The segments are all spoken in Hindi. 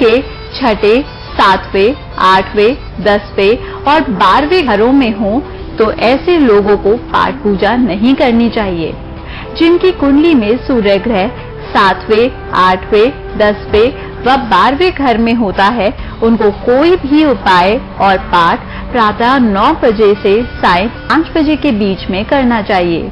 के छठे, 7वें, 8वें, 10वें और 12वें घरों में हो तो ऐसे लोगों को पाठ पूजा नहीं करनी चाहिए। जिनकी कुंडली में सूर्य ग्रह 7वें, 8वें, 10वें व 12वें घर में होता है, उनको कोई भी उपाय और पाठ प्रातः 9 बजे से सायं 5 बजे के बीच में करना चाहिए।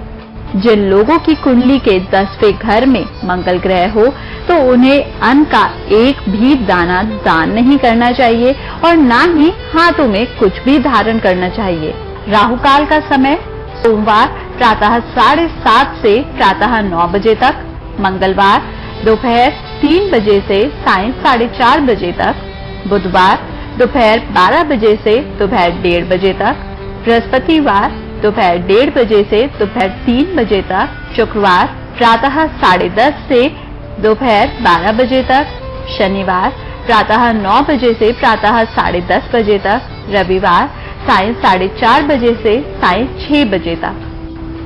जिन लोगों की कुंडली के 10वें घर में मंगल ग्रह हो तो उन्हें अन्न का एक भी दाना दान नहीं करना चाहिए और ना ही हाथों में कुछ भी धारण करना चाहिए। राहु काल का समय सोमवार प्रातः 7:30 से प्रातः 9 बजे तक, मंगलवार दोपहर 3 बजे से सायं 4:30 बजे तक, बुधवार दोपहर 12 बजे से दोपहर 1:30 बजे तक, बृहस्पतिवार दोपहर 1:30 बजे से दोपहर 3 बजे तक, शुक्रवार प्रातः 10:30 से दोपहर 12 बजे तक, शनिवार प्रातः 9 बजे से प्रातः 10:30 बजे तक, रविवार सायं 4:30 बजे से सायं 6 बजे तक।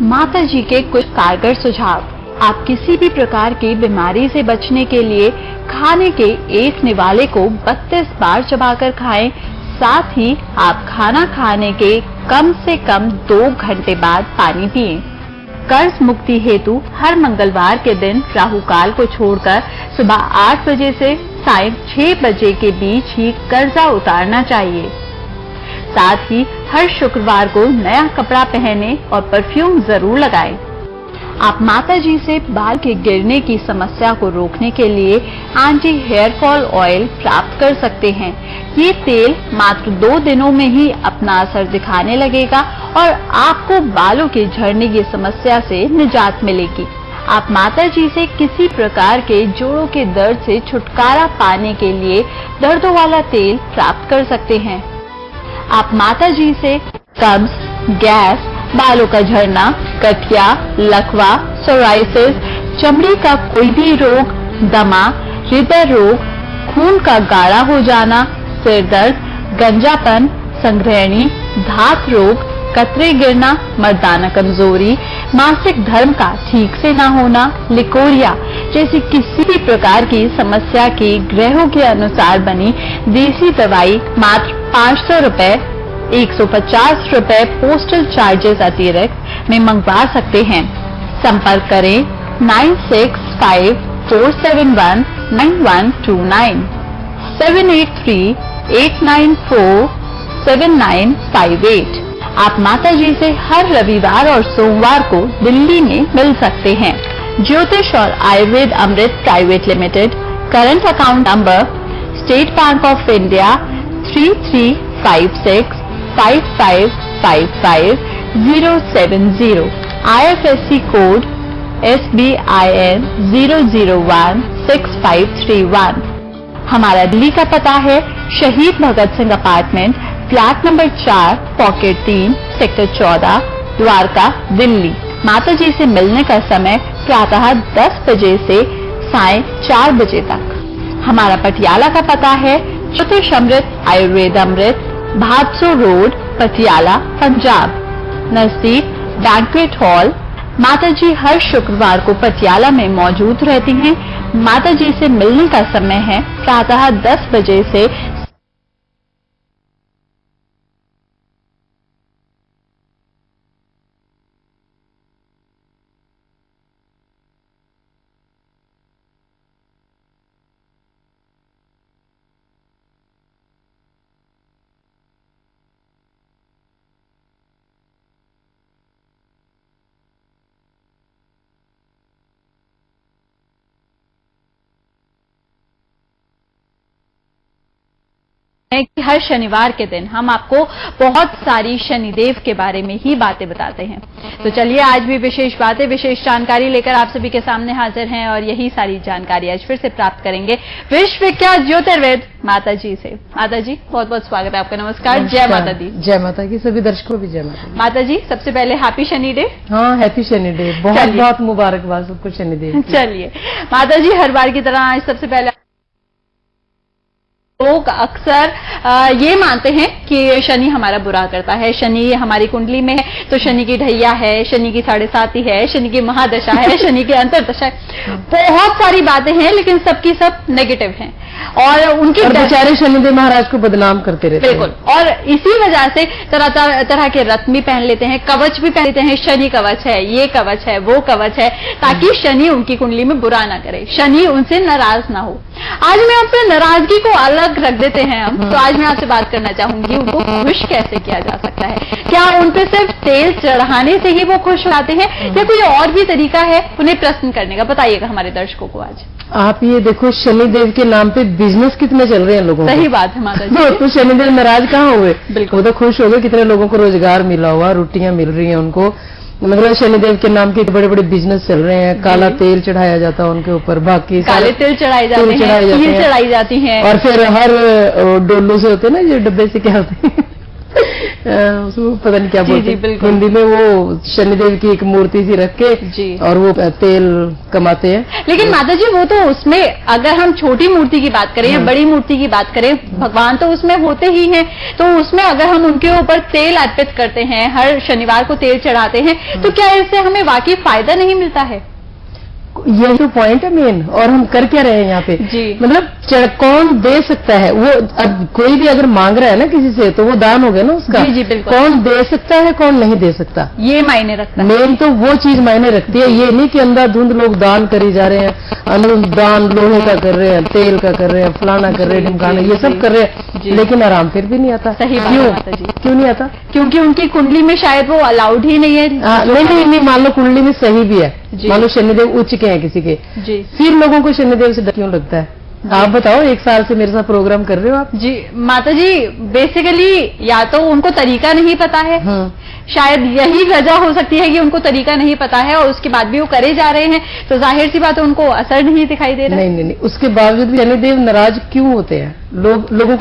माता जी के कुछ कारगर सुझाव। आप किसी भी प्रकार की बीमारी से बचने के लिए खाने के एक निवाले को 32 बार चबाकर खाएं। साथ ही आप खाना खाने के कम से कम 2 घंटे बाद पानी पिएं। कर्ज मुक्ति हेतु हर मंगलवार के दिन राहु काल को छोड़कर सुबह 8 बजे से सायं 6 बजे के बीच ही कर्जा उतारना चाहिए। साथ ही हर शुक्रवार को नया कपड़ा पहने और परफ्यूम जरूर लगाएं। आप माता जी से बाल के गिरने की समस्या को रोकने के लिए एंटी हेयर फॉल ऑयल प्राप्त कर सकते हैं। ये तेल मात्र 2 दिनों में ही अपना असर दिखाने लगेगा और आपको बालों के झड़ने की समस्या से निजात मिलेगी। आप माता जी से किसी प्रकार के जोड़ों के दर्द से छुटकारा पाने के लिए दर्दों वाला तेल प्राप्त कर सकते हैं। आप माता जी से कब्ज, गैस, बालों का झड़ना, गठिया, लकवा, सोराइसिस, चमड़ी का कोई भी रोग, दमा, हृदय रोग, खून का गाढ़ा हो जाना, सिर दर्द, गंजापन, संग्रहणी, धात रोग, कतरे गिरना, मर्दाना कमजोरी, मासिक धर्म का ठीक से न होना, लिकोरिया जैसी किसी भी प्रकार की समस्या की ग्रहों के अनुसार बनी देसी दवाई मात्र 500 रुपए, 150 रुपए पोस्टल चार्जेस अतिरिक्त में मंगवा सकते हैं। संपर्क करें 9654719129 783-894-7958। आप माता जी से हर रविवार और सोमवार को दिल्ली में मिल सकते हैं। ज्योतिष और Ayurved Amrit private limited, current account number State Bank of India 3356555070, IFSC code SBIN 0016531। हमारा दिल्ली का पता है Shaheed Bhagat Singh apartment, flat number 4, pocket 3, sector 14, Dwarka, Delhi. माता जी से मिलने का समय प्रातः 10 बजे से सायं 4 बजे तक। हमारा पटियाला का पता है ज्योतिष अमृत आयुर्वेद अमृत, भादसो रोड, पटियाला, पंजाब। नजदीक बैंक्वेट हॉल। माता जी हर शुक्रवार को पटियाला में मौजूद रहती हैं। माता जी से मिलने का समय है प्रातः 10 बजे से कि हर शनिवार के दिन हम आपको बहुत सारी शनिदेव के बारे में ही बातें बताते हैं। तो चलिए आज भी विशेष बातें, विशेष जानकारी लेकर आप सभी के सामने हाजिर हैं और यही सारी जानकारी आज फिर से प्राप्त करेंगे विश्व विख्यात ज्योतिर्वेद माता जी से। माता जी बहुत बहुत स्वागत है आपका। नमस्कार। जय माता दी। जय माता की। सभी दर्शकों भी जय माता दी। माता जी सबसे पहले हैप्पी शनि डे। हाँ हैप्पी शनि डे, बहुत बहुत मुबारकबाद सबको शनि डे। चलिए माता जी हर बार की तरह आज सबसे पहले लोग अक्सर ये मानते हैं कि शनि हमारा बुरा करता है, शनि हमारी कुंडली में है तो शनि की ढैया है, शनि की 7.5 है, शनि की महादशा है, शनि की अंतरदशा है, बहुत सारी बातें हैं, लेकिन सबकी सब नेगेटिव हैं और उनके बेचारे शनिदेव महाराज को बदनाम करते रहते हैं। बिल्कुल, और इसी वजह से तरह तरह के रत्न भी पहन लेते हैं, कवच भी पहन लेते हैं, शनि कवच है, ये कवच है, वो कवच है, ताकि शनि उनकी कुंडली में बुरा ना करे, शनि उनसे नाराज ना हो। आज मैं आपसे नाराजगी को अलग रख देते हैं हम, तो आज मैं आपसे बात करना चाहूंगी उनको खुश कैसे किया जा सकता है। क्या उन पे सिर्फ तेल चढ़ाने से ही वो खुश होते हैं या कोई और भी तरीका है उन्हें प्रसन्न करने का? बताइएगा हमारे दर्शकों को आज। आप ये देखो, शनिदेव के नाम पे बिजनेस कितने चल रहे हैं लोगों सही बात है माता जी। तो शनिदेव नाराज कहाँ हुए? बिल्कुल, वो तो खुश हो गए, कितने लोगों को रोजगार मिला हुआ, रोटियां मिल रही हैं उनको, मतलब शनिदेव के नाम के बड़े बड़े बिजनेस चल रहे हैं, काला तेल चढ़ाया जाता है उनके ऊपर, बाकी काले तिल चढ़ाए जाते हैं, खीर चढ़ाई जाती है, और फिर हर डोलू से होते हैं ना, जो डब्बे से क्या होते हैं उसमें पता नहीं क्या बोलते हैं हिंदी में, वो शनिदेव की एक मूर्ति सी रख के और वो तेल कमाते हैं। लेकिन माता जी वो तो उसमें अगर हम छोटी मूर्ति की बात करें या बड़ी मूर्ति की बात करें, भगवान तो उसमें होते ही हैं, तो उसमें अगर हम उनके ऊपर तेल अर्पित करते हैं, हर शनिवार को तेल चढ़ाते हैं, तो क्या इससे हमें वाकई फायदा नहीं मिलता है? यही तो पॉइंट है मेन। और हम कर क्या रहे हैं यहाँ पे जी, मतलब कौन दे सकता है? वो अब कोई भी अगर मांग रहा है ना किसी से, तो वो दान हो गया ना उसका। जी, जी, बिल्कुल। कौन दे सकता है, कौन नहीं दे सकता, ये मायने रखता है। मेन तो वो चीज मायने रखती है। ये नहीं कि अंधाधुंध लोग दान करी जा रहे हैं, दान लोहे का कर रहे हैं, तेल का कर रहे हैं, फलाना कर रहे हैं, ढिमकाना, ये सब कर रहे हैं, लेकिन आराम फिर भी नहीं आता। सही बात है माता जी। क्यों नहीं आता? क्योंकि उनकी कुंडली में शायद वो अलाउड ही नहीं है। नहीं, मान लो कुंडली में सही भी है, मान लो शनिदेव उच्च के हैं किसी के, फिर लोगों को शनिदेव से डर क्यों लगता है? आप बताओ, 1 साल से मेरे साथ प्रोग्राम कर रहे हो आप। जी माता जी, बेसिकली या तो उनको तरीका नहीं पता है, शायद यही वजह हो सकती है कि उनको तरीका नहीं पता है और उसके बाद भी वो करे जा रहे हैं, तो जाहिर सी बात है उनको असर नहीं दिखाई दे रहा। नहीं, उसके बावजूद भी शनिदेव नाराज क्यों होते हैं? लोगों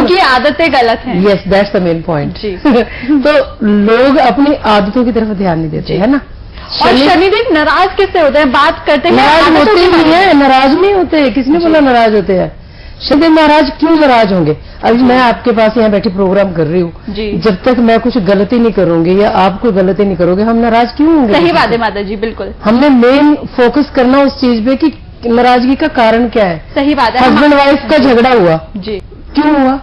की आदतें गलत हैं। Yes, that's the main point. तो लोग अपनी आदतों की तरफ ध्यान नहीं देते, है ना। और शनिदेव नाराज किससे होते हैं? बात करते हैं, नाराज होते नहीं है, नाराज नहीं होते। किसने बोला नाराज होते हैं? शनिदेव महाराज क्यों नाराज होंगे? अभी मैं आपके पास यहाँ बैठी प्रोग्राम कर रही हूँ, जब तक मैं कुछ गलती नहीं करूंगी या आप कोई गलती नहीं करोगे, हम नाराज क्यों होंगे? सही बात है माता जी, बिल्कुल। हमने मेन फोकस करना उस चीज पे कि नाराजगी का कारण क्या है। सही बात है। हस्बैंड वाइफ का झगड़ा हुआ, जी, क्यों हुआ?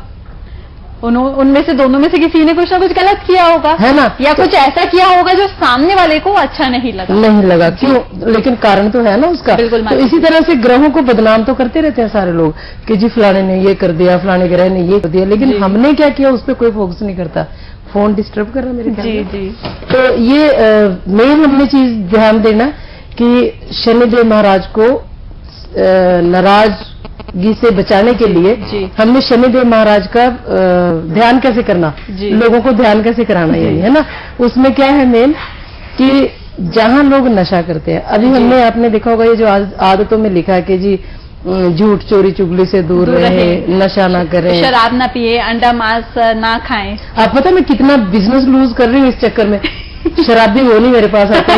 उनमें से दोनों में से किसी ने कुछ ना कुछ गलत किया होगा, है ना, या कुछ ऐसा किया होगा जो सामने वाले को अच्छा नहीं लगा। क्यों? लेकिन कारण तो है ना उसका। तो इसी तरह से ग्रहों को बदनाम तो करते रहते हैं सारे लोग कि जी फलाने ने ये कर दिया, फलाने ग्रह ने ये कर दिया, लेकिन हमने क्या किया उस पर कोई फोकस नहीं करता। फोन डिस्टर्ब कर रहा मेरे ख्याल में। जी। तो ये मेन हमने चीज ध्यान देना कि शनिदेव महाराज को नाराजगी से बचाने के लिए हमने शनिदेव महाराज का ध्यान कैसे करना, लोगों को ध्यान कैसे कराना, यही है ना। उसमें क्या है मेन कि जहां लोग नशा करते हैं, अभी हमने आपने देखा होगा ये जो आदतों में लिखा है कि जी झूठ चोरी चुगली से दूर रहे, नशा ना करें, शराब ना पिए, अंडा मांस ना खाएं। आप पता मैं कितना बिजनेस लूज कर रही हूँ इस चक्कर में। शराबी वो नहीं मेरे पास आते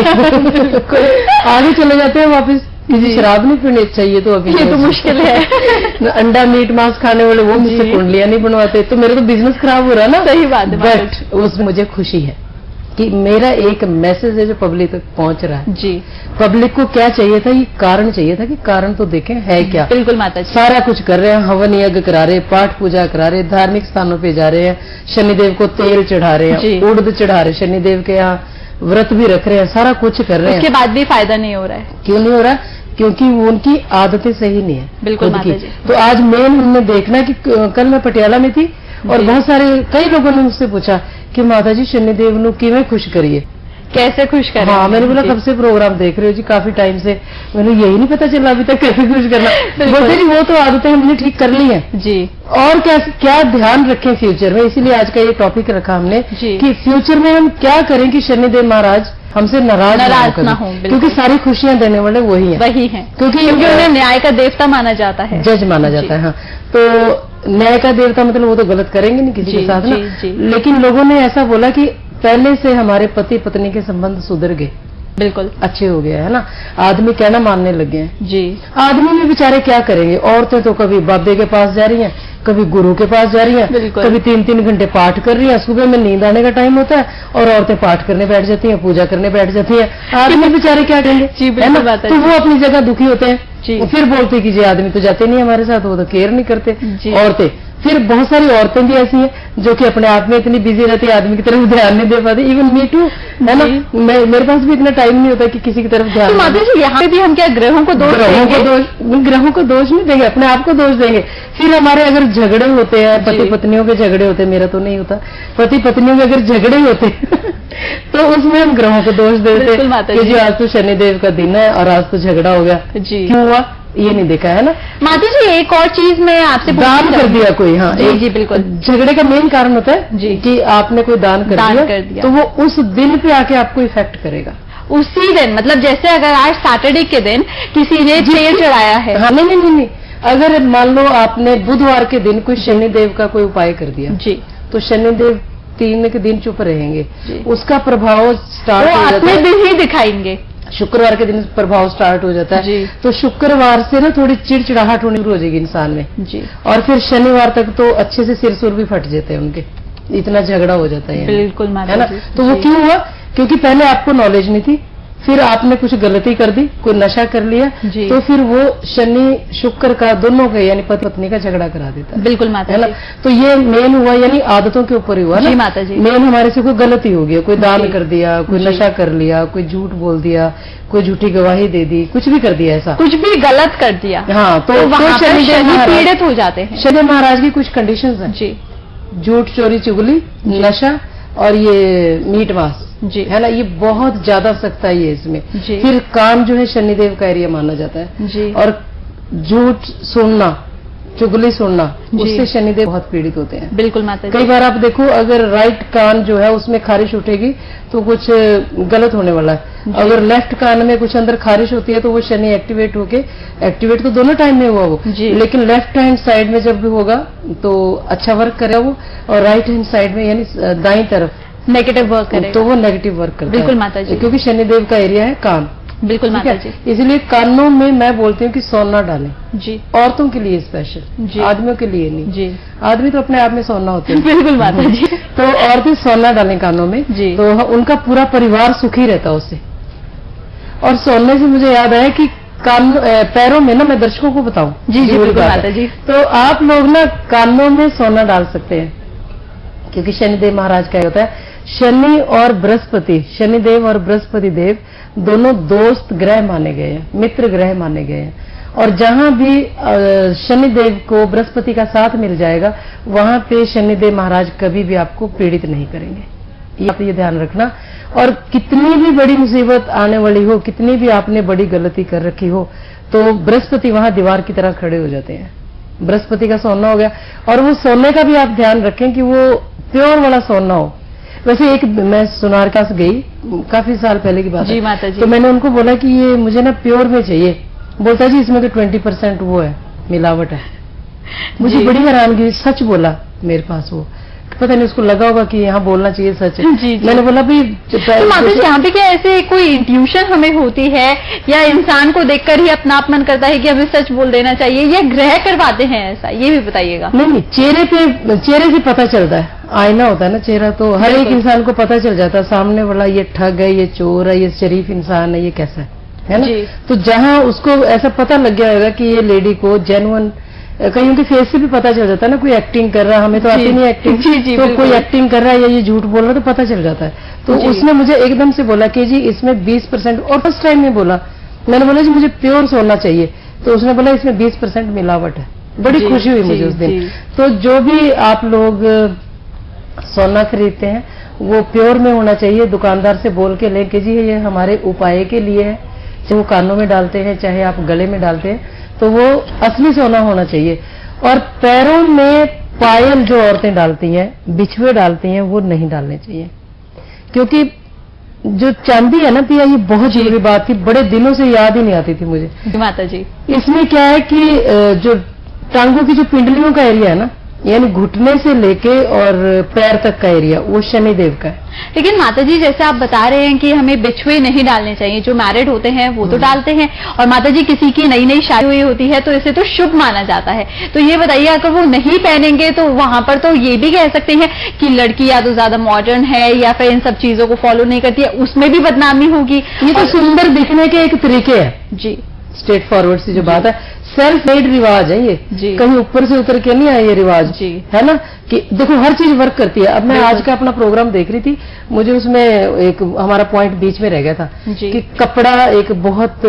आगे चले जाते हैं वापिस, किसी शराब नहीं पीनी चाहिए तो अभी ये तो मुश्किल है। अंडा मीट मांस खाने वाले वो मुझसे कुंडलियां नहीं बनवाते, तो मेरा तो बिजनेस खराब हो रहा है ना। सही बात है। बट उसमें मुझे खुशी है कि मेरा एक मैसेज है जो पब्लिक तक पहुंच रहा है। जी, पब्लिक को क्या चाहिए था? ये कारण चाहिए था कि कारण तो देखें है क्या। बिल्कुल माता जी। सारा कुछ कर रहे हैं, हवन यज्ञ करा रहे, पाठ पूजा करा रहे, धार्मिक स्थानों पे जा रहे हैं, शनिदेव को तेल चढ़ा रहे हैं, उड़द चढ़ा रहे, शनिदेव के यहाँ व्रत भी रख रहे हैं, सारा कुछ कर रहे हैं, उसके बाद भी फायदा नहीं हो रहा है। क्यों नहीं हो रहा? क्योंकि वो उनकी आदतें सही नहीं है। बिल्कुल माता जी। तो आज मेन हमने देखना कि कल मैं पटियाला में थी और बहुत सारे कई लोगों ने मुझसे पूछा कि माता जी शनिदेव नु किवें खुश करिए, कैसे खुश करें? हाँ, मैंने बोला कब से प्रोग्राम देख रहे हो जी? काफी टाइम से। मैंने यही नहीं पता चला अभी तक कैसे खुश करना। बोलते जी वो तो आदतें हमने ठीक कर ली है जी, और क्या ध्यान रखें फ्यूचर में। इसीलिए आज का ये टॉपिक रखा हमने कि फ्यूचर में हम क्या करें कि शनिदेव महाराज हमसे नाराज ना हो, क्योंकि सारी खुशियां देने वाले वही हैं। क्योंकि उन्हें न्याय का देवता माना जाता है, जज माना जाता है। हाँ, तो न्याय का देवता मतलब वो तो गलत करेंगे नहीं किसी के साथ ना। लेकिन लोगों ने ऐसा बोला कि पहले से हमारे पति पत्नी के संबंध सुधर गए, बिल्कुल अच्छे हो गए, है ना। आदमी कहना मानने लगे हैं जी। आदमी भी बेचारे क्या करेंगे, औरतें तो कभी बाबे के पास जा रही हैं, कभी गुरु के पास जा रही हैं, कभी 3-3 घंटे पाठ कर रही हैं। सुबह में नींद आने का टाइम होता है और औरतें पाठ करने बैठ जाती हैं, पूजा करने बैठ जाती हैं। आदमी बेचारे क्या करेंगे, है ना? तो वो अपनी जगह दुखी होते हैं, फिर बोलते कि जी आदमी तो जाते नहीं हमारे साथ, वो तो केयर नहीं करते। औरतें, फिर बहुत सारी औरतें भी ऐसी हैं जो कि अपने आप में इतनी बिजी रहती है, आदमी की तरफ ध्यान नहीं दे पाती। इवन मी टू, है ना? मेरे पास भी इतना टाइम नहीं होता कि किसी की तरफ ध्यान। तो माता जी यहाँ पे भी हम क्या ग्रहों को दोष नहीं देंगे, अपने आप को दोष देंगे। फिर हमारे अगर झगड़े होते हैं, पति पत्नियों के झगड़े होते हैं, मेरा तो नहीं होता, पति पत्नियों के अगर झगड़े होते तो उसमें हम ग्रहों को दोष देते कि जी आज तो शनिदेव का दिन है और आज तो झगड़ा हो गया, क्यों हुआ ये नहीं देखा, है ना? माता जी एक और चीज मैं आपसे दान कर दिया कोई, हाँ जी बिल्कुल, झगड़े का मेन कारण होता है जी कि आपने कोई दान कर दिया तो वो उस दिन पे आके आपको इफेक्ट करेगा, उसी दिन। मतलब जैसे अगर आज सैटरडे के दिन किसी ने तेल चढ़ाया है, हाँ नहीं, अगर मान लो आपने बुधवार के दिन कोई शनिदेव का कोई उपाय कर दिया जी, तो शनिदेव 3 के दिन चुप रहेंगे, उसका प्रभाव स्टार्ट हो जाता है, दिन ही दिखाएंगे। शुक्रवार के दिन प्रभाव स्टार्ट हो जाता है, तो शुक्रवार से ना थोड़ी चिड़चिड़ाहट होनी शुरू हो जाएगी इंसान में जी, और फिर शनिवार तक तो अच्छे से सिर सुर भी फट जाते हैं उनके, इतना झगड़ा हो जाता है। बिल्कुल, है ना? तो वो क्यों हुआ? क्योंकि पहले आपको नॉलेज नहीं थी, फिर आपने कुछ गलती कर दी, कोई नशा कर लिया, तो फिर वो शनि शुक्र का दोनों का यानी पति पत्नी का झगड़ा करा देता है। बिल्कुल माता, है ना? तो ये मेन हुआ, यानी आदतों के ऊपर ही हुआ ना माता जी। मेन हमारे से कोई गलती हो गई, कोई दान कर दिया, कोई नशा कर लिया, कोई झूठ बोल दिया, कोई झूठी गवाही दे दी, कुछ भी कर दिया, ऐसा कुछ भी गलत कर दिया, हाँ, तो शनि पीड़ित हो जाते हैं। शनि महाराज की कुछ कंडीशंस हैं जी, झूठ, चोरी, चुगली, नशा और ये मीट मांस जी, है ना? ये बहुत ज्यादा सख्त है ये इसमें। फिर काम जो है शनिदेव का एरिया माना जाता है जी, और झूठ सुनना, चुगली सुनना, उससे शनिदेव बहुत पीड़ित होते हैं। बिल्कुल माता जी। कई बार आप देखो अगर राइट कान जो है उसमें खारिश उठेगी तो कुछ गलत होने वाला है, अगर लेफ्ट कान में कुछ अंदर खारिश होती है तो वो शनि एक्टिवेट होके, एक्टिवेट तो दोनों टाइम में हुआ वो, लेकिन लेफ्ट हैंड साइड में जब भी होगा तो अच्छा वर्क करेगा वो, और राइट हैंड साइड में यानी दाईं तरफ नेगेटिव वर्क करेगा, तो वो नेगेटिव वर्क करता है। बिल्कुल माता जी, क्योंकि शनिदेव का एरिया है कान। बिल्कुल माता जी। इसलिए कानों में मैं बोलती हूँ कि सोना डालें जी, औरतों के लिए स्पेशल, आदमियों के लिए नहीं जी, आदमी तो अपने आप में सोना होते हैं। बिल्कुल माता जी। तो औरतें सोना डालें कानों में जी, तो उनका पूरा परिवार सुखी रहता है उससे। और सोने से मुझे याद आया कि कान पैरों में ना, मैं दर्शकों को बताऊं जी जी बिल्कुल माता जी, तो आप लोग ना कानों में सोना डाल सकते हैं, क्योंकि शनिदेव महाराज का होता है, शनि और बृहस्पति, शनिदेव और बृहस्पति देव दोनों दोस्त ग्रह माने गए हैं, मित्र ग्रह माने गए हैं, और जहां भी शनिदेव को बृहस्पति का साथ मिल जाएगा वहां पे शनिदेव महाराज कभी भी आपको पीड़ित नहीं करेंगे, आप ये ध्यान रखना। और कितनी भी बड़ी मुसीबत आने वाली हो, कितनी भी आपने बड़ी गलती कर रखी हो, तो बृहस्पति वहां दीवार की तरह खड़े हो जाते हैं। बृहस्पति का सोना हो गया, और वो सोने का भी आप ध्यान रखें कि वो प्योर वाला सोना हो। वैसे एक मैं सुनार के पास गई, काफी साल पहले की बात जी माता जी, तो मैंने उनको बोला कि ये मुझे ना प्योर में चाहिए, बोलता जी इसमें तो 20% वो है, मिलावट है। मुझे बड़ी हैरानगी, सच बोला मेरे पास वो, पता नहीं उसको लगा होगा कि यहाँ बोलना चाहिए सच है। जी, मैंने बोला भाई तो माता जी यहाँ पे क्या ऐसे कोई इंट्यूशन हमें होती है, या इंसान को देखकर ही अपना मन करता है कि हमें सच बोल देना चाहिए, या ग्रह करवाते हैं ऐसा, ये भी बताइएगा। नहीं, चेहरे से पता चलता है, आईना होता है ना चेहरा, तो हर एक इंसान को पता चल जाता है सामने वाला ये ठग है, ये चोर है, ये शरीफ इंसान है, ये कैसा है ना? तो जहाँ उसको ऐसा पता लग गया होगा कि ये लेडी को जेन्युइन, कहीं के फेस से भी पता चल जाता है ना, कोई एक्टिंग कर रहा है, हमें तो आती नहीं एक्टिंग, तो कोई एक्टिंग कर रहा है या ये झूठ बोल रहा है तो पता चल जाता है। तो उसने मुझे एकदम से बोला कि जी इसमें 20%, और फर्स्ट टाइम में बोला, मैंने बोला जी मुझे प्योर सोना चाहिए, तो उसने बोला इसमें 20% मिलावट है। बड़ी खुशी हुई मुझे उस दिन। तो जो भी आप लोग सोना खरीदते हैं वो प्योर में होना चाहिए, दुकानदार से बोल के लेके जी ये हमारे उपाय के लिए है, चाहे वो कानों में डालते हैं चाहे आप गले में डालते हैं, तो वो असली सोना होना चाहिए। और पैरों में पायल जो औरतें डालती हैं, बिछुए डालती हैं, वो नहीं डालने चाहिए, क्योंकि जो चांदी है ना पिया, ये बहुत जरूरी बात थी, बड़े दिनों से याद ही नहीं आती थी मुझे। माता जी इसमें क्या है कि जो टांगों की जो पिंडलियों का एरिया है ना, यानी घुटने से लेके और पैर तक का एरिया वो शनिदेव का है। लेकिन माताजी जैसे आप बता रहे हैं कि हमें बिछुए नहीं डालने चाहिए, जो मैरिड होते हैं वो तो डालते हैं, और माताजी किसी की नई नई शादी हुई होती है तो इसे तो शुभ माना जाता है। तो ये बताइए, अगर वो नहीं पहनेंगे तो वहां पर तो ये भी कह सकते हैं कि लड़की या तो ज्यादा मॉडर्न है या फिर इन सब चीजों को फॉलो नहीं करती है, उसमें भी बदनामी होगी। ये तो सुंदर दिखने के एक तरीके है जी, स्ट्रेट फॉरवर्ड सी जो बात है, सेल्फ मेड रिवाज है ये जी, कहीं ऊपर से उतर के नहीं आया ये रिवाज जी, है ना, कि देखो हर चीज वर्क करती है। अब मैं आज का अपना प्रोग्राम देख रही थी, मुझे उसमें एक हमारा पॉइंट बीच में रह गया था कि कपड़ा एक बहुत,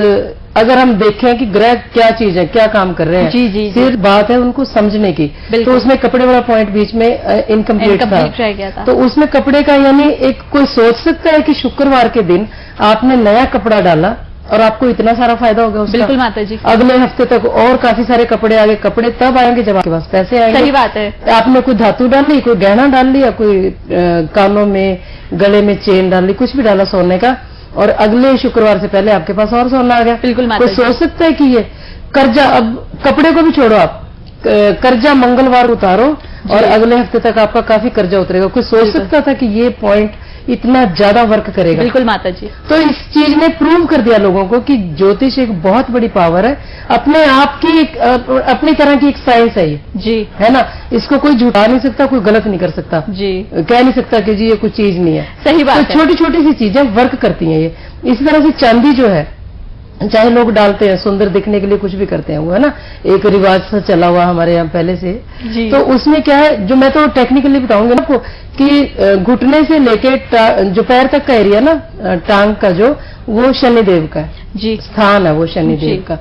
अगर हम देखें कि ग्रह क्या चीज है, क्या काम कर रहे हैं, जी, जी, सिर्फ बात है उनको समझने की, तो उसमें कपड़े वाला पॉइंट बीच में इनकम्प्लीट रह गया था। तो उसमें कपड़े का यानी एक कोई सोच सकता है कि शुक्रवार के दिन आपने नया कपड़ा डाला और आपको इतना सारा फायदा होगा उसका। बिल्कुल माताजी, अगले हफ्ते तक और काफी सारे कपड़े आगे, कपड़े तब आएंगे जब आपके पास पैसे आएंगे। सही बात है। आपने कोई धातु डाल ली, कोई गहना डाल लिया, कोई कानों में गले में चेन डाल ली, कुछ भी डाला सोने का, और अगले शुक्रवार से पहले आपके पास और सोना आ गया। बिल्कुल कोई सोच सकता है कि ये कर्जा, अब कपड़े को भी छोड़ो आप, कर्जा मंगलवार उतारो और अगले हफ्ते तक आपका काफी कर्जा उतरेगा। कोई सोच सकता था कि ये पॉइंट इतना ज्यादा वर्क करेगा? बिल्कुल माताजी। तो इस चीज ने प्रूव कर दिया लोगों को कि ज्योतिष एक बहुत बड़ी पावर है, अपने आप की एक अपनी तरह की एक साइंस है ये जी, है ना। इसको कोई झुठा नहीं सकता, कोई गलत नहीं कर सकता जी, कह नहीं सकता कि जी ये कोई चीज नहीं है। सही बात तो छोटी छोटी सी चीजें वर्क करती हैं ये। इसी तरह से चांदी जो है, चाहे लोग डालते हैं सुंदर दिखने के लिए, कुछ भी करते हैं वो, है ना, एक रिवाज सा चला हुआ हमारे यहाँ पहले से जी। तो उसमें क्या है, जो मैं तो टेक्निकली बताऊंगी ना आपको, कि घुटने से लेके जो पैर तक का एरिया ना, टांग का वो शनिदेव का जी, स्थान है, वो शनिदेव का।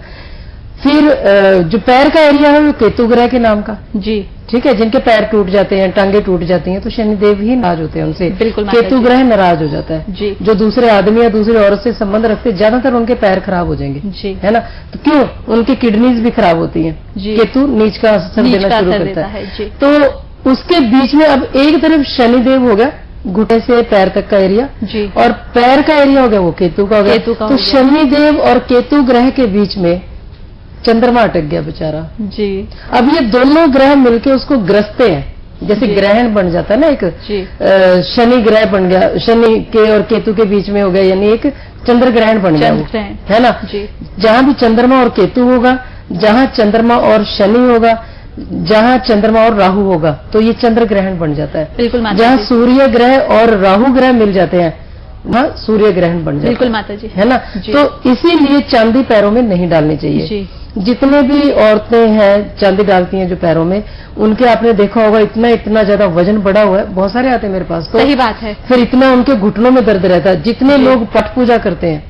फिर जो पैर का एरिया है वो केतु ग्रह के नाम का जी, ठीक है। जिनके पैर टूट जाते हैं, टांगे टूट जाती हैं, तो शनिदेव ही नाराज होते हैं उनसे। बिल्कुल, केतु ग्रह नाराज हो जाता है जी। जो दूसरे आदमी या दूसरी औरत से संबंध रखते हैं, ज्यादातर उनके पैर खराब हो जाएंगे जी, है ना। तो क्यों? उनकी किडनीज भी खराब होती हैं। केतु नीच का असर देना शुरू करता है जी। तो उसके बीच में अब एक तरफ शनिदेव हो गया, घुटने से पैर तक का एरिया जी, और पैर का एरिया हो गया वो केतु का हो गया। तो शनिदेव और केतु ग्रह के बीच में चंद्रमा अटक गया बेचारा जी। अब ये दोनों ग्रह मिलके उसको ग्रसते हैं, जैसे ग्रहण बन जाता है ना एक, शनि ग्रह बन गया, शनि के और केतु के बीच में हो गया, यानी एक चंद्र ग्रहण बन गया, है ना। जहां भी चंद्रमा और केतु होगा, जहां चंद्रमा और शनि होगा, जहां चंद्रमा और राहु होगा, तो ये चंद्र ग्रहण बन जाता है। बिल्कुल। जहां सूर्य ग्रह और राहु ग्रह मिल जाते हैं, वहां सूर्य ग्रहण बन जाता है। बिल्कुल माताजी, है ना। तो इसीलिए चांदी पैरों में नहीं डालनी चाहिए जी। जितने भी औरतें हैं चांदी डालती हैं जो पैरों में, उनके आपने देखा होगा इतना इतना ज्यादा वजन बढ़ा हुआ है। बहुत सारे आते हैं मेरे पास, तो सही बात है। फिर इतना उनके घुटनों में दर्द रहता है। जितने लोग पट पूजा करते हैं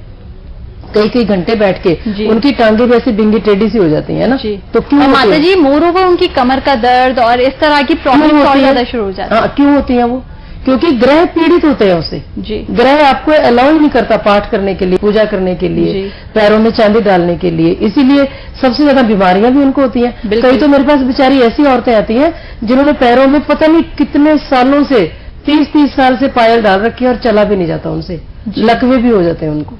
कई कई घंटे बैठ के, उनकी टांगे भी ऐसी बिंगी टेढ़ी सी हो जाती है ना। तो क्यों माता जी, मोर ओवर उनकी कमर का दर्द और इस तरह की प्रॉब्लम और ज्यादा शुरू हो जाती है। क्यों होती है वो? क्योंकि ग्रह पीड़ित होते हैं उससे जी। ग्रह आपको अलाउ ही नहीं करता पाठ करने के लिए, पूजा करने के लिए, पैरों में चांदी डालने के लिए। इसीलिए सबसे ज्यादा बीमारियां भी उनको होती हैं। कई तो मेरे पास बेचारी ऐसी औरतें आती हैं जिन्होंने पैरों में पता नहीं कितने सालों से, 30-30 साल से पायल डाल रखी है और चला भी नहीं जाता उनसे, लकवे भी हो जाते हैं उनको।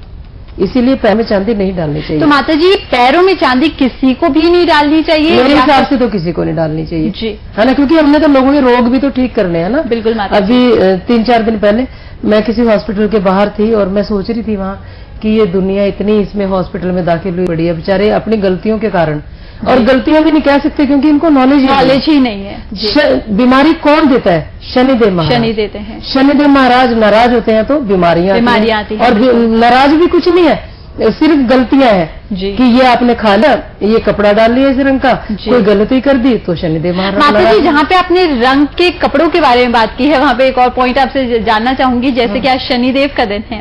इसीलिए पैर में चांदी नहीं डालनी चाहिए। तो माता जी, पैरों में चांदी किसी को भी नहीं डालनी चाहिए? मेरे हिसाब से तो किसी को नहीं डालनी चाहिए जी, है ना, क्योंकि हमने तो लोगों के रोग भी तो ठीक करने हैं ना। बिल्कुल माता जी। अभी 3-4 दिन पहले मैं किसी हॉस्पिटल के बाहर थी और मैं सोच रही थी वहां कि ये दुनिया इतनी इसमें हॉस्पिटल में दाखिल हुई पड़ी है बेचारे अपनी गलतियों के कारण, और गलतियां भी नहीं कह सकते क्योंकि इनको नॉलेज ही नहीं है। बीमारी कौन देता है? शनिदेव महाराज। शनि देते हैं। शनिदेव महाराज नाराज होते हैं तो बीमारियां आती हैं। और नाराज भी कुछ नहीं है, सिर्फ गलतियां हैं कि ये आपने खा लिया, ये कपड़ा डाल लिया इस रंग का, कोई गलती कर दी तो शनिदेव महाराज। माता जी, जहाँ पे आपने रंग के कपड़ों के बारे में बात की है, वहाँ पे एक और पॉइंट आपसे जानना चाहूंगी। जैसे कि आज शनिदेव का दिन है,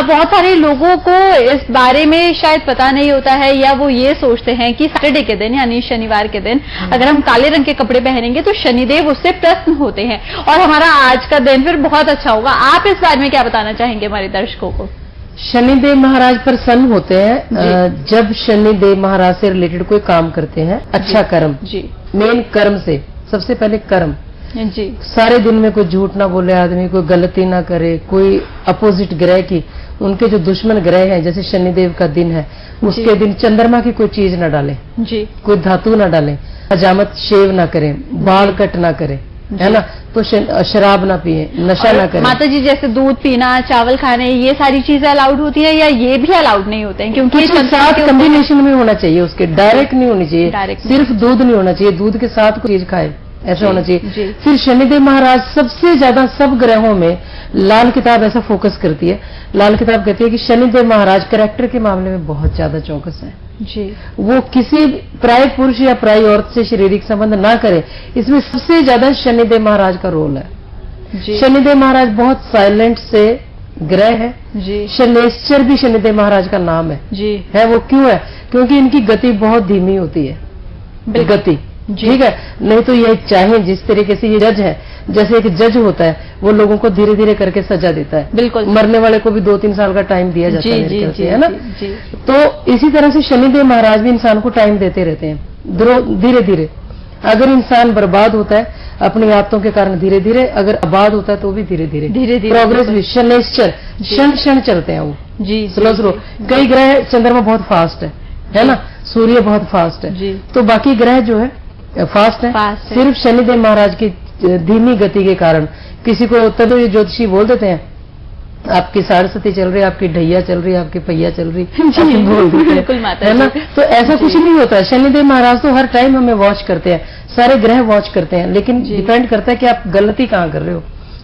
बहुत सारे लोगों को इस बारे में शायद पता नहीं होता है, या वो ये सोचते हैं कि सैटरडे के दिन यानी शनिवार के दिन अगर हम काले रंग के कपड़े पहनेंगे तो शनिदेव उससे प्रसन्न होते हैं और हमारा आज का दिन फिर बहुत अच्छा होगा। आप इस बारे में क्या बताना चाहेंगे हमारे दर्शकों को? शनिदेव महाराज प्रसन्न होते हैं जब शनिदेव महाराज से रिलेटेड कोई काम करते हैं, अच्छा कर्म जी, मेन कर्म से, सबसे पहले कर्म जी। सारे दिन में कोई झूठ ना बोले आदमी, कोई गलती ना करे, कोई अपोजिट ग्रह की, उनके जो दुश्मन ग्रह हैं जैसे शनिदेव का दिन है उसके दिन चंद्रमा की कोई चीज ना डाले जी, कोई धातु ना डाले। हजामत शेव ना करें, बाल कट ना करें, है ना, तो शराब ना पिए, नशा ना करें। माता जी जैसे दूध पीना, चावल खाने, ये सारी चीजें अलाउड होती है या ये भी अलाउड नहीं होते हैं? क्योंकि कुछ साथ कम्बिनेशन में होना चाहिए, उसके डायरेक्ट नहीं होनी चाहिए, सिर्फ दूध नहीं होना चाहिए, दूध के साथ कोई चीज खाए, ऐसा होना चाहिए। फिर शनिदेव महाराज सबसे ज्यादा सब ग्रहों में लाल किताब ऐसा फोकस करती है, लाल किताब कहती है कि शनिदेव महाराज कैरेक्टर के मामले में बहुत ज्यादा चौकस है जी। वो किसी प्राय पुरुष या प्राय औरत से शारीरिक संबंध ना करे, इसमें सबसे ज्यादा शनिदेव महाराज का रोल है जी। शनिदेव महाराज बहुत साइलेंट से ग्रह है जी। शनेश्चर भी शनिदेव महाराज का नाम है जी। है वो क्यों है? क्योंकि इनकी गति बहुत धीमी होती है, गति, ठीक है। नहीं तो ये चाहे जिस तरीके से ये जज है, जैसे एक जज होता है, वो लोगों को धीरे धीरे करके सजा देता है, बिल्कुल मरने वाले को भी 2-3 साल का टाइम दिया जाता है, है ना जी। तो इसी तरह से शनिदेव महाराज भी इंसान को टाइम देते रहते हैं धीरे धीरे। अगर इंसान बर्बाद होता है अपनी आदतों के कारण धीरे धीरे, अगर आबाद होता है तो भी धीरे धीरे प्रोग्रेस भी। शनिश्चर क्षण चलते हैं वो जी, स्लो। कई ग्रह, चंद्रमा बहुत फास्ट है ना, सूर्य बहुत फास्ट है, तो बाकी ग्रह जो है फास्ट है, सिर्फ शनिदेव महाराज की धीमी गति के कारण। किसी को तब ये ज्योतिषी बोल देते हैं आपकी साढ़े चल रही, आपकी ढैया चल रही, आपकी पहिया चल रही, बोल देते हैं, है ना। तो ऐसा कुछ नहीं होता। शनिदेव महाराज तो हर टाइम हमें वॉच करते हैं, सारे ग्रह वॉच करते हैं, लेकिन डिपेंड करता है कि आप गलती कहाँ कर रहे हो।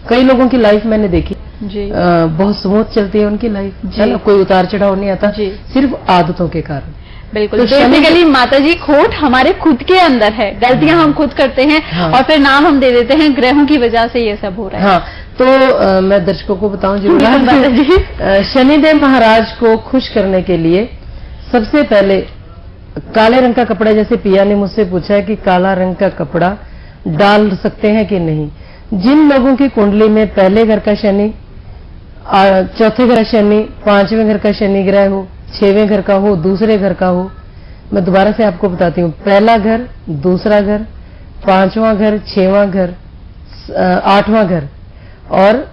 कई लोगों की लाइफ मैंने देखी बहुत स्मूथ चलती है उनकी लाइफ, है ना, कोई उतार चढ़ाव नहीं आता, सिर्फ आदतों के कारण। बिल्कुल, तो बेसिकली माता जी खोट हमारे खुद के अंदर है, गलतियां हम खुद करते हैं और फिर नाम हम दे देते हैं ग्रहों की वजह से ये सब हो रहा है। हाँ, तो मैं दर्शकों को बताऊं जरूर, शनिदेव महाराज को खुश करने के लिए सबसे पहले काले रंग का कपड़ा, जैसे पिया ने मुझसे पूछा है कि काला रंग का कपड़ा डाल सकते हैं कि नहीं। जिन लोगों की कुंडली में पहले घर का शनि, चौथे घर शनि, 5वें घर का शनि ग्रह हो, 6वें घर का हो, दूसरे घर का हो, मैं दोबारा से आपको बताती हूँ, पहला घर, दूसरा घर, 5वां घर, 6वां घर, 8वां घर और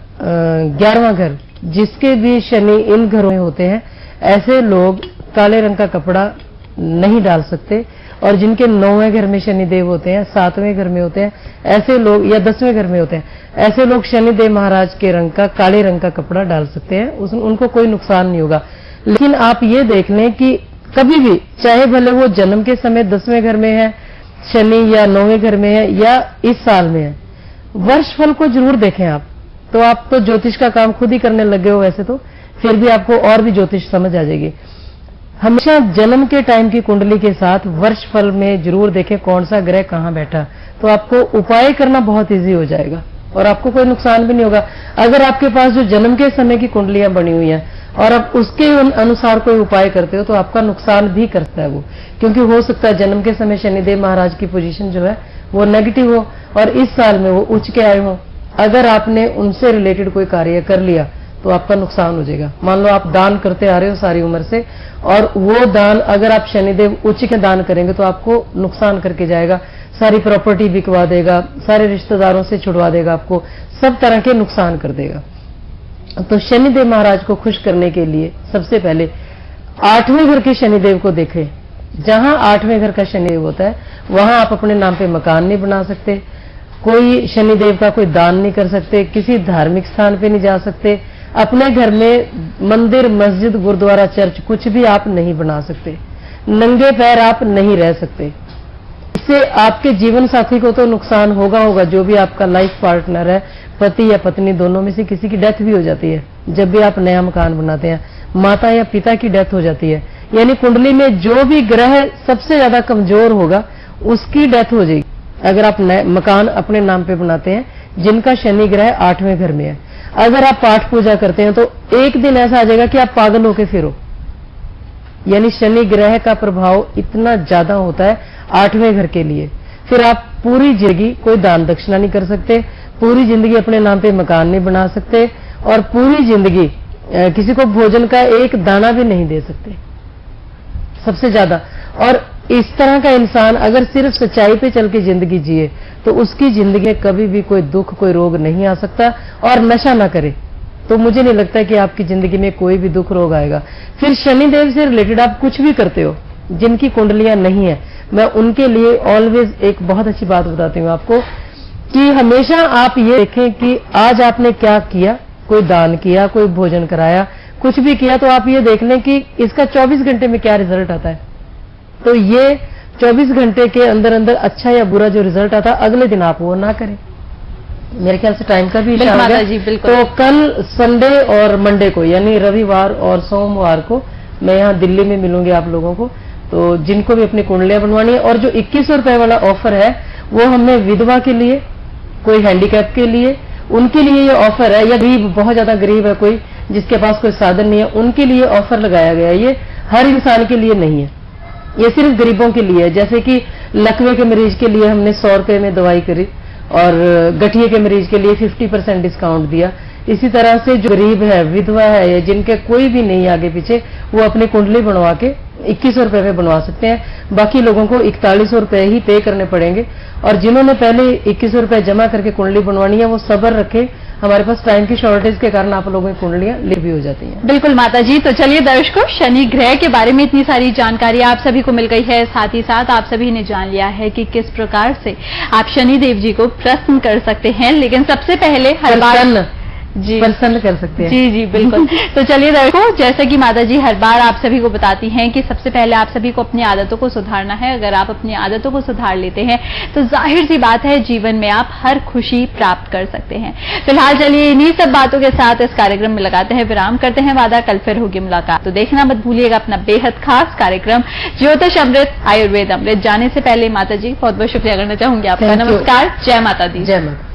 11वां घर, जिसके भी शनि इन घरों में होते हैं, ऐसे लोग काले रंग का कपड़ा नहीं डाल सकते। और जिनके 9वें घर में शनिदेव होते हैं, 7वें घर में होते हैं, ऐसे लोग, या 10वें घर में होते हैं, ऐसे लोग शनिदेव महाराज के रंग का, काले रंग का कपड़ा डाल सकते हैं, उनको कोई नुकसान नहीं होगा। लेकिन आप ये देख लें कि कभी भी, चाहे भले वो जन्म के समय 10वें घर में है शनि, या 9वें घर में है, या इस साल में है, वर्षफल को जरूर देखें आप। तो आप तो ज्योतिष का काम खुद ही करने लगे हो वैसे तो, फिर भी आपको और भी ज्योतिष समझ आ जाएगी। हमेशा जन्म के टाइम की कुंडली के साथ वर्षफल में जरूर देखें कौन सा ग्रह कहाँ बैठा, तो आपको उपाय करना बहुत इजी हो जाएगा और आपको कोई नुकसान भी नहीं होगा। अगर आपके पास जो जन्म के समय की कुंडलियां बनी हुई हैं और आप उसके अनुसार कोई उपाय करते हो, तो आपका नुकसान भी करता है वो, क्योंकि हो सकता है जन्म के समय शनिदेव महाराज की पोजीशन जो है वो नेगेटिव हो और इस साल में वो उच्च के आए हो। अगर आपने उनसे रिलेटेड कोई कार्य कर लिया तो आपका नुकसान हो जाएगा। मान लो आप दान करते आ रहे हो सारी उम्र से, और वो दान अगर आप शनिदेव उच्च के दान करेंगे तो आपको नुकसान करके जाएगा, सारी प्रॉपर्टी बिकवा देगा, सारे रिश्तेदारों से छुड़वा देगा, आपको सब तरह के नुकसान कर देगा। तो शनिदेव महाराज को खुश करने के लिए सबसे पहले 8वें घर के शनिदेव को देखें। जहां 8वें घर का शनिदेव होता है वहां आप अपने नाम पे मकान नहीं बना सकते, कोई शनिदेव का कोई दान नहीं कर सकते, किसी धार्मिक स्थान पे नहीं जा सकते, अपने घर में मंदिर, मस्जिद, गुरुद्वारा, चर्च कुछ भी आप नहीं बना सकते, नंगे पैर आप नहीं रह सकते। इससे आपके जीवन साथी को तो नुकसान होगा, जो भी आपका लाइफ पार्टनर है, पति या पत्नी, दोनों में से किसी की डेथ भी हो जाती है जब भी आप नया मकान बनाते हैं, माता या पिता की डेथ हो जाती है, यानी कुंडली में जो भी ग्रह सबसे ज्यादा कमजोर होगा उसकी डेथ हो जाएगी अगर आप नए मकान अपने नाम पे बनाते हैं जिनका शनि ग्रह 8वें घर में है। अगर आप पाठ पूजा करते हैं तो एक दिन ऐसा आ जाएगा कि आप पागल होके फिरो, यानी शनि ग्रह का प्रभाव इतना ज्यादा होता है 8वें घर के लिए। फिर आप पूरी जिंदगी कोई दान दक्षिणा नहीं कर सकते, पूरी जिंदगी अपने नाम पे मकान नहीं बना सकते, और पूरी जिंदगी किसी को भोजन का एक दाना भी नहीं दे सकते सबसे ज्यादा। और इस तरह का इंसान अगर सिर्फ सच्चाई पे चल के जिंदगी जिए तो उसकी जिंदगी में कभी भी कोई दुख, कोई रोग नहीं आ सकता, और नशा ना करे तो मुझे नहीं लगता कि आपकी जिंदगी में कोई भी दुख रोग आएगा। फिर शनिदेव से रिलेटेड आप कुछ भी करते हो, जिनकी कुंडलियां नहीं है, मैं उनके लिए ऑलवेज एक बहुत अच्छी बात बताती हूँ आपको कि हमेशा आप ये देखें कि आज आपने क्या किया, कोई दान किया, कोई भोजन कराया, कुछ भी किया, तो आप ये देख लें कि इसका 24 घंटे में क्या रिजल्ट आता है। तो ये 24 घंटे के अंदर अंदर अच्छा या बुरा जो रिजल्ट आता है, अगले दिन आप वो ना करें। मेरे ख्याल से टाइम का भी इशारा हो गया। तो कल संडे और मंडे को, यानी रविवार और सोमवार को मैं यहाँ दिल्ली में मिलूंगी आप लोगों को। तो जिनको भी अपनी कुंडलियां बनवानी है, और जो 2100 रुपए वाला ऑफर है वो हमने विधवा के लिए, कोई हैंडीकैप के लिए, उनके लिए ये ऑफर है, या गरीब, बहुत ज्यादा गरीब है कोई जिसके पास कोई साधन नहीं है, उनके लिए ऑफर लगाया गया है। ये हर इंसान के लिए नहीं है, ये सिर्फ गरीबों के लिए है। जैसे कि लकवे के मरीज के लिए हमने 100 रुपए में दवाई करी और गठिए के मरीज के लिए 50% डिस्काउंट दिया। इसी तरह से जो गरीब है, विधवा है, या जिनके कोई भी नहीं आगे पीछे, वो अपनी कुंडली बनवा के 2100 रुपए में बनवा सकते हैं। बाकी लोगों को 4100 रुपए ही पे करने पड़ेंगे। और जिन्होंने पहले 2100 रुपए जमा करके कुंडली बनवानी है वो सब्र रखे, हमारे पास टाइम की शॉर्टेज के कारण आप लोगों की कुंडलियां ले भी हो जाती हैं। बिल्कुल माता जी। तो चलिए दर्शकों, शनि ग्रह के बारे में इतनी सारी जानकारी आप सभी को मिल गई है, साथ ही साथ आप सभी ने जान लिया है कि किस प्रकार से आप शनि देव जी को प्रसन्न कर सकते हैं। लेकिन सबसे पहले हर बार जी प्रसन्न कर सकते हैं। जी जी बिल्कुल। तो चलिए दर्शकों, जैसे कि माता जी हर बार आप सभी को बताती हैं कि सबसे पहले आप सभी को अपनी आदतों को सुधारना है। अगर आप अपनी आदतों को सुधार लेते हैं तो जाहिर सी बात है जीवन में आप हर खुशी प्राप्त कर सकते हैं। फिलहाल चलिए इन्हीं सब बातों के साथ इस कार्यक्रम में लगाते हैं विराम, करते हैं वादा, कल फिर होगी मुलाकात। तो देखना मत भूलिएगा अपना बेहद खास कार्यक्रम ज्योतिष अमृत आयुर्वेद अमृत। जाने से पहले माता जी बहुत बहुत शुक्रिया करना चाहूंगी आपका। नमस्कार, जय माता दी। जय माता।